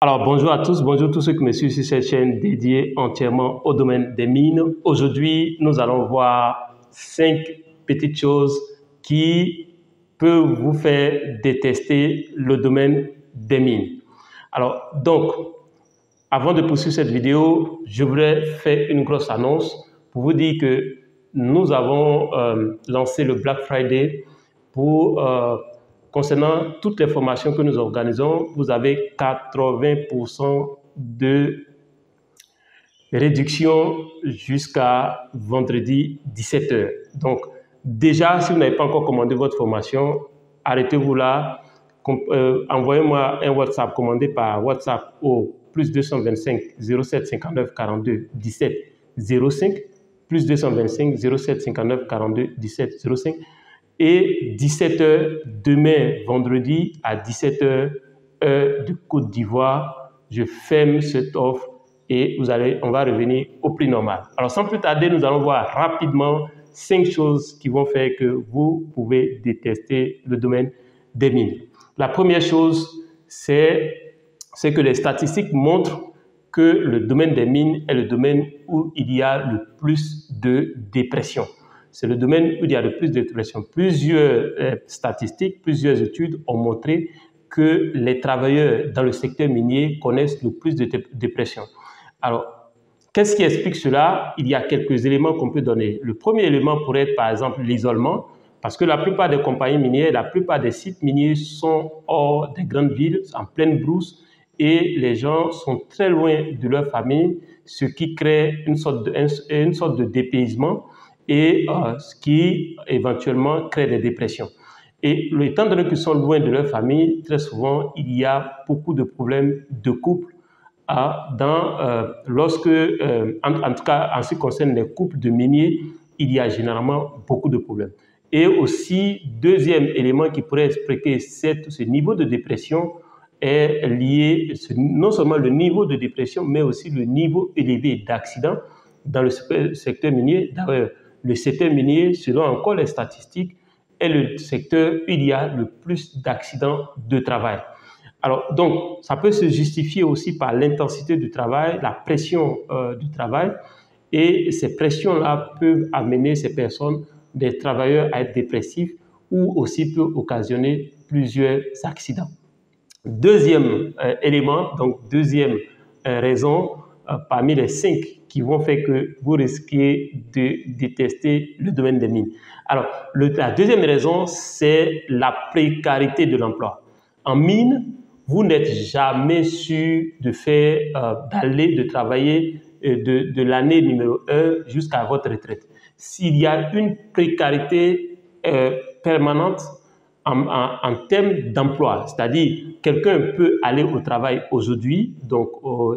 Alors bonjour à tous ceux qui me suivent sur cette chaîne dédiée entièrement au domaine des mines. Aujourd'hui, nous allons voir 5 petites choses qui peuvent vous faire détester le domaine des mines. Alors donc, avant de poursuivre cette vidéo, je voudrais faire une grosse annonce pour vous dire que nous avons lancé le Black Friday pour concernant toutes les formations que nous organisons. Vous avez 80% de réduction jusqu'à vendredi 17 h. Donc, déjà, si vous n'avez pas encore commandé votre formation, arrêtez-vous là. Envoyez-moi un WhatsApp, commandé par WhatsApp au plus 225 07 59 42 17 05, plus 225 07 59 42 17 05. Et 17 h demain, vendredi, à 17 h, heure de Côte d'Ivoire, je ferme cette offre et on va revenir au prix normal. Alors, sans plus tarder, nous allons voir rapidement 5 choses qui vont faire que vous pouvez détester le domaine des mines. La première chose, c'est que les statistiques montrent que le domaine des mines est le domaine où il y a le plus de dépression. C'est le domaine où il y a le plus de dépression. Plusieurs statistiques, plusieurs études ont montré que les travailleurs dans le secteur minier connaissent le plus de dépression. Alors, qu'est-ce qui explique cela? Il y a quelques éléments qu'on peut donner. Le premier élément pourrait être par exemple l'isolement, parce que la plupart des compagnies minières, la plupart des sites miniers sont hors des grandes villes, en pleine brousse, et les gens sont très loin de leur famille, ce qui crée une sorte de dépaysement et ce qui éventuellement crée des dépressions. Et étant donné qu'ils sont loin de leur famille, très souvent, il y a beaucoup de problèmes de couple en tout cas, en ce qui concerne les couples de miniers, il y a généralement beaucoup de problèmes. Et aussi, deuxième élément qui pourrait expliquer ce niveau de dépression est lié, non seulement le niveau de dépression, mais aussi le niveau élevé d'accidents dans le secteur minier. D'ailleurs, le secteur minier, selon encore les statistiques, est le secteur où il y a le plus d'accidents de travail. Alors, donc, ça peut se justifier aussi par l'intensité du travail, la pression du travail, et ces pressions-là peuvent amener ces personnes, des travailleurs, à être dépressifs ou aussi peut occasionner plusieurs accidents. Deuxième élément, donc deuxième raison parmi les 5 qui vont faire que vous risquez de détester le domaine des mines. Alors, la deuxième raison, c'est la précarité de l'emploi. En mine, vous n'êtes jamais sûr de travailler de l'année numéro 1 jusqu'à votre retraite. S'il y a une précarité permanente en termes d'emploi, c'est-à-dire quelqu'un peut aller au travail aujourd'hui, donc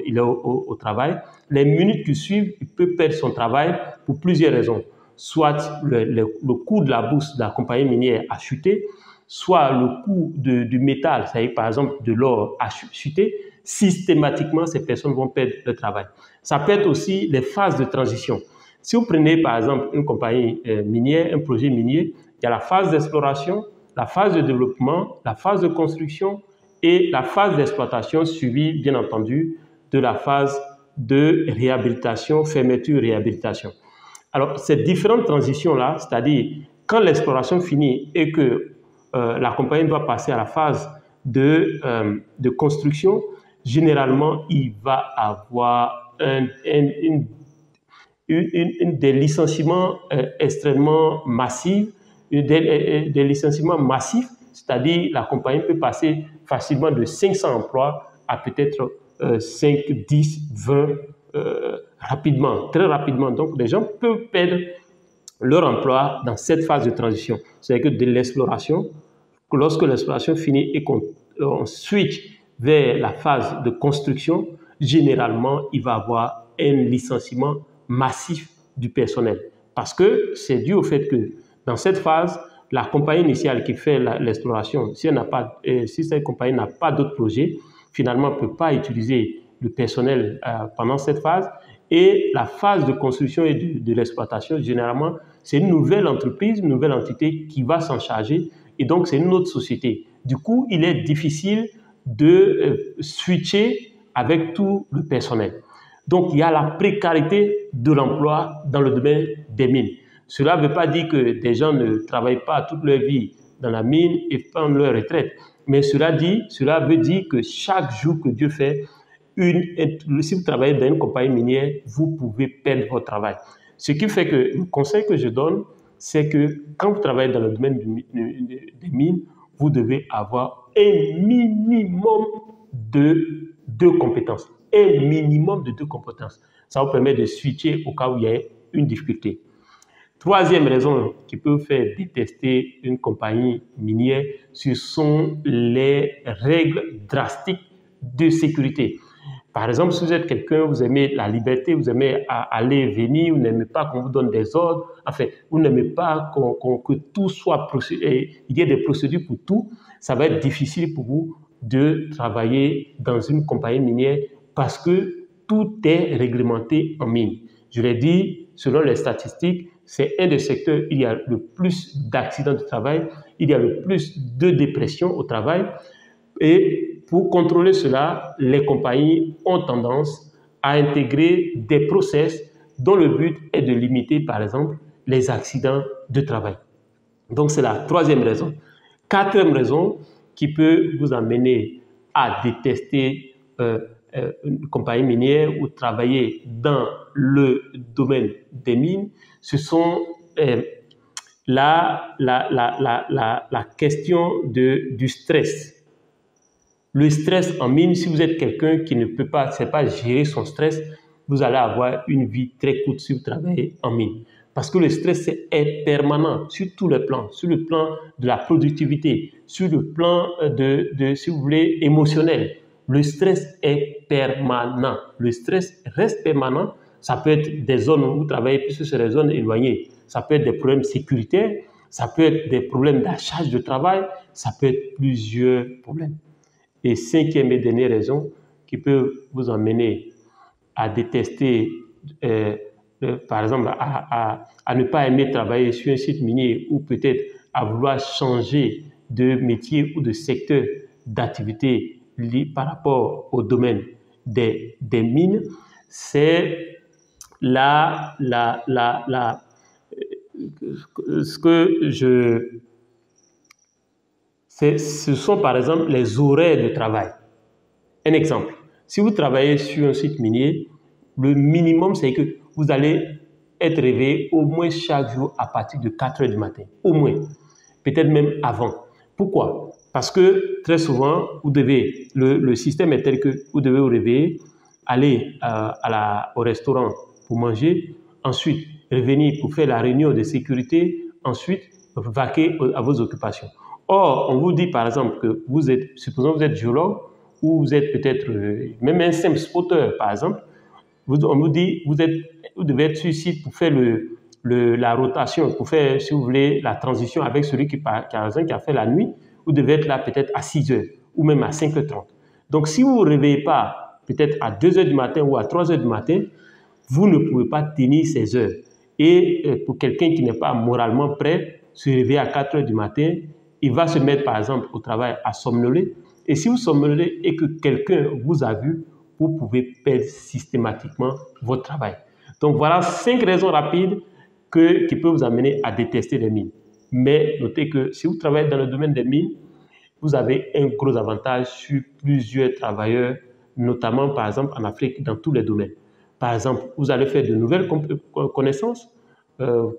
il est au travail, les minutes qui suivent, il peut perdre son travail pour plusieurs raisons. Soit le coût de la bourse de la compagnie minière a chuté, soit le coût du métal, c'est-à-dire par exemple de l'or, a chuté. Systématiquement, ces personnes vont perdre leur travail. Ça peut être aussi les phases de transition. Si vous prenez par exemple une compagnie minière, un projet minier, il y a la phase d'exploration, la phase de développement, la phase de construction et la phase d'exploitation suivie, bien entendu, de la phase de réhabilitation, fermeture-réhabilitation. Alors, ces différentes transitions-là, c'est-à-dire quand l'exploration finit et que la compagnie doit passer à la phase de construction, généralement, il va avoir des licenciements extrêmement massifs, des licenciements massifs, c'est-à-dire la compagnie peut passer facilement de 500 emplois à peut-être 5, 10, 20 rapidement, très rapidement. Donc, les gens peuvent perdre leur emploi dans cette phase de transition. C'est-à-dire que de l'exploration, lorsque l'exploration finit et qu'on switch vers la phase de construction, généralement, il va y avoir un licenciement massif du personnel. Parce que c'est dû au fait que dans cette phase, la compagnie initiale qui fait l'exploration, si cette compagnie n'a pas d'autres projets, finalement, ne peut pas utiliser le personnel pendant cette phase. Et la phase de construction et de l'exploitation, généralement, c'est une nouvelle entreprise, une nouvelle entité qui va s'en charger. Et donc, c'est une autre société. Du coup, il est difficile de switcher avec tout le personnel. Donc, il y a la précarité de l'emploi dans le domaine des mines. Cela ne veut pas dire que des gens ne travaillent pas toute leur vie dans la mine et prennent leur retraite. Mais cela veut dire que chaque jour que Dieu fait, si vous travaillez dans une compagnie minière, vous pouvez perdre votre travail. Ce qui fait que le conseil que je donne, c'est que quand vous travaillez dans le domaine des mines, vous devez avoir un minimum de 2 compétences. Un minimum de 2 compétences. Ça vous permet de switcher au cas où il y a une difficulté. Troisième raison qui peut faire détester une compagnie minière, ce sont les règles drastiques de sécurité. Par exemple, si vous êtes quelqu'un, vous aimez la liberté, vous aimez aller et venir, vous n'aimez pas qu'on vous donne des ordres, enfin, vous n'aimez pas que tout soit il y ait des procédures pour tout, ça va être difficile pour vous de travailler dans une compagnie minière parce que tout est réglementé en mine. Je l'ai dit, selon les statistiques, c'est un des secteurs où il y a le plus d'accidents de travail, il y a le plus de dépression au travail. Et pour contrôler cela, les compagnies ont tendance à intégrer des process dont le but est de limiter, par exemple, les accidents de travail. Donc, c'est la troisième raison. Quatrième raison qui peut vous amener à détester une compagnie minière ou travailler dans le domaine des mines, ce sont la question du stress. Le stress en mine, si vous êtes quelqu'un qui ne peut pas, sait pas gérer son stress, vous allez avoir une vie très courte si vous travaillez en mine. Parce que le stress est permanent sur tous les plans, sur le plan de la productivité, sur le plan si vous voulez, émotionnel. Le stress est permanent. Le stress reste permanent. Ça peut être des zones où vous travaillez puisque c'est des zones éloignées. Ça peut être des problèmes sécuritaires, ça peut être des problèmes d'achat de travail, ça peut être plusieurs problèmes. Et cinquième et dernière raison qui peut vous emmener à détester, par exemple, à ne pas aimer travailler sur un site minier ou peut-être à vouloir changer de métier ou de secteur d'activité par rapport au domaine des mines, c'est ce sont par exemple les horaires de travail. Un exemple, si vous travaillez sur un site minier, le minimum c'est que vous allez être réveillé au moins chaque jour à partir de 4 heures du matin, au moins, peut-être même avant. Pourquoi? Parce que très souvent, le système est tel que vous devez vous réveiller, aller au restaurant pour manger, ensuite revenir pour faire la réunion de sécurité, ensuite vaquer à vos occupations. Or, on vous dit par exemple que supposons que vous êtes géologue ou vous êtes peut-être même un simple spotter par exemple, on vous dit vous devez être sur site pour faire la rotation, pour faire, si vous voulez, la transition avec celui qui a fait la nuit, vous devez être là peut-être à 6 heures ou même à 5h30. Donc, si vous ne vous réveillez pas peut-être à 2 heures du matin ou à 3 heures du matin, vous ne pouvez pas tenir ces heures. Et pour quelqu'un qui n'est pas moralement prêt, se réveiller à 4 heures du matin, il va se mettre par exemple au travail à somnoler. Et si vous somnolez et que quelqu'un vous a vu, vous pouvez perdre systématiquement votre travail. Donc voilà 5 raisons rapides qui peuvent vous amener à détester les mines. Mais notez que si vous travaillez dans le domaine des mines, vous avez un gros avantage sur plusieurs travailleurs, notamment par exemple en Afrique, dans tous les domaines. Par exemple, vous allez faire de nouvelles connaissances,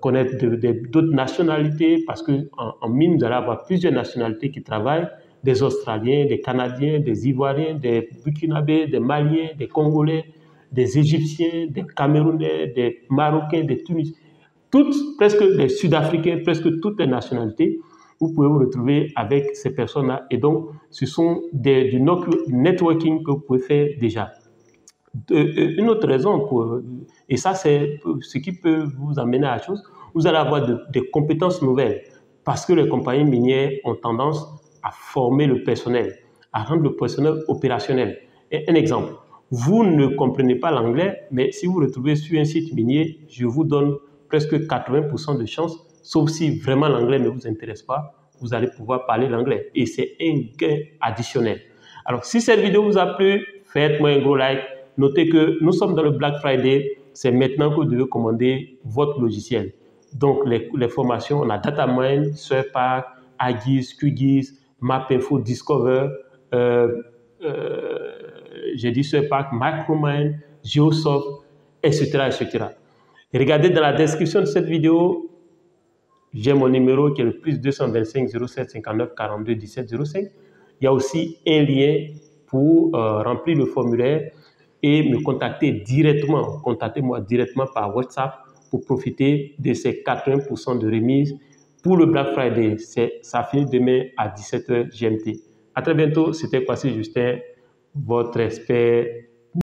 connaître d'autres nationalités, parce qu'en mine, vous allez avoir plusieurs nationalités qui travaillent, des Australiens, des Canadiens, des Ivoiriens, des Burkinabés, des Maliens, des Congolais, des Égyptiens, des Camerounais, des Marocains, des Tunisiens, presque les Sud-Africains, presque toutes les nationalités. Vous pouvez vous retrouver avec ces personnes-là. Et donc, ce sont du networking que vous pouvez faire déjà. Une autre raison, et ça c'est ce qui peut vous amener à la chose, vous allez avoir des compétences nouvelles parce que les compagnies minières ont tendance à former le personnel, à rendre le personnel opérationnel. Et un exemple, vous ne comprenez pas l'anglais, mais si vous vous retrouvez sur un site minier, je vous donne presque 80% de chances, sauf si vraiment l'anglais ne vous intéresse pas, vous allez pouvoir parler l'anglais et c'est un gain additionnel. Alors si cette vidéo vous a plu, faites-moi un gros like. Notez que nous sommes dans le Black Friday, c'est maintenant que vous devez commander votre logiciel. Donc, les formations, on a DataMine, SearchPack, Agis, QGIS, MapInfo, Discover, j'ai dit SearchPack, Micromine, Geosoft, etc., etc. Et regardez dans la description de cette vidéo, j'ai mon numéro qui est le plus 225 07 59 42 17 05. Il y a aussi un lien pour remplir le formulaire et me contacter directement. Contactez-moi directement par WhatsApp pour profiter de ces 80% de remise pour le Black Friday. Ça finit demain à 17h GMT. À très bientôt, c'était Kwasi Justin, votre expert